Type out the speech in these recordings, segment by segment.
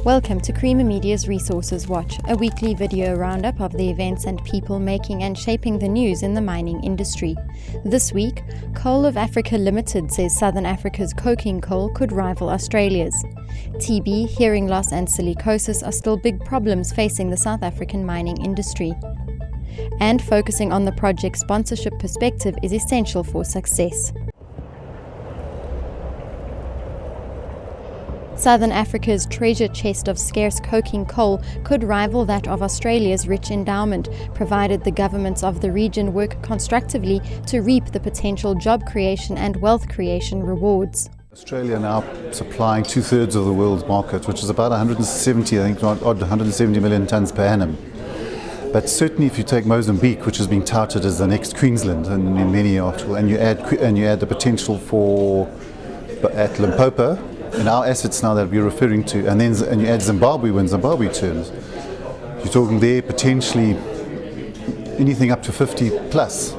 Welcome to Creamer Media's Resources Watch, a weekly video roundup of the events and people making and shaping the news in the mining industry. This week, Coal of Africa Limited says Southern Africa's coking coal could rival Australia's. TB, hearing loss and silicosis are still big problems facing the South African mining industry. And focusing on the project sponsorship perspective is essential for success. Southern Africa's treasure chest of scarce coking coal could rival that of Australia's rich endowment, provided the governments of the region work constructively to reap the potential job creation and wealth creation rewards. Australia now supplying 2/3 of the world's market, which is about 170 million tonnes per annum. But certainly if you take Mozambique, which is being touted as the next Queensland in many articles, and you add the potential for at Limpopo, and our assets now that we're referring to, and you add Zimbabwe in Zimbabwe terms, you're talking there potentially anything up to 50 plus.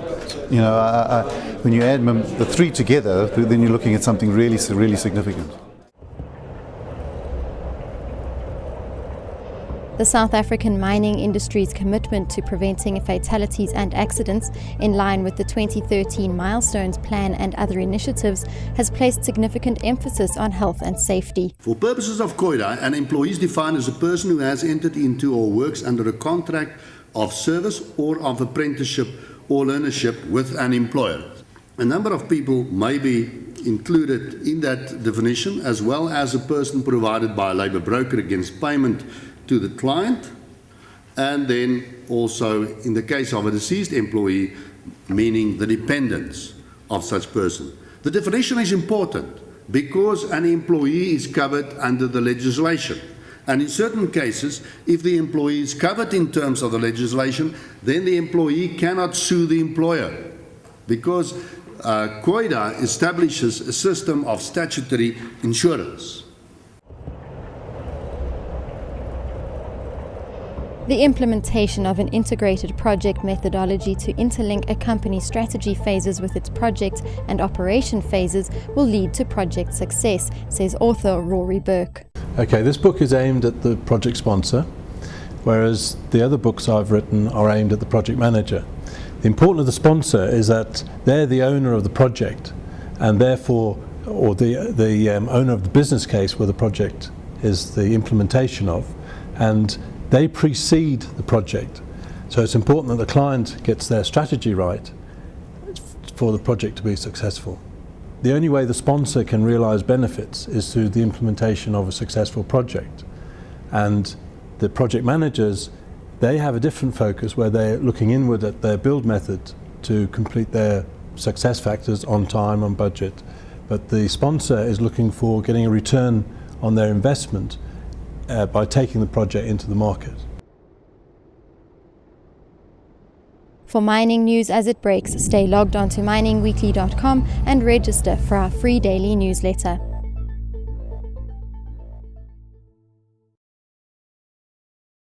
When you add the three together, then you're looking at something really significant. The South African mining industry's commitment to preventing fatalities and accidents, in line with the 2013 Milestones Plan and other initiatives, has placed significant emphasis on health and safety. For purposes of COIDA, an employee is defined as a person who has entered into or works under a contract of service or of apprenticeship or learnership with an employer. A number of people may be included in that definition, as well as a person provided by a labour broker against payment to the client, and then also in the case of a deceased employee, meaning the dependents of such person. The definition is important because an employee is covered under the legislation, and in certain cases, if the employee is covered in terms of the legislation, then the employee cannot sue the employer, because COIDA establishes a system of statutory insurance. The implementation of an integrated project methodology to interlink a company's strategy phases with its project and operation phases will lead to project success, says author Rory Burke. Okay, this book is aimed at the project sponsor, whereas the other books I've written are aimed at the project manager. The importance of the sponsor is that they're the owner of the project, and therefore, or the owner of the business case where the project is the implementation of, and they precede the project. So it's important that the client gets their strategy right for the project to be successful. The only way the sponsor can realise benefits is through the implementation of a successful project. And the project managers, they have a different focus where they're looking inward at their build method to complete their success factors on time, on budget. But the sponsor is looking for getting a return on their investment by taking the project into the market. For mining news as it breaks, stay logged onto miningweekly.com and register for our free daily newsletter.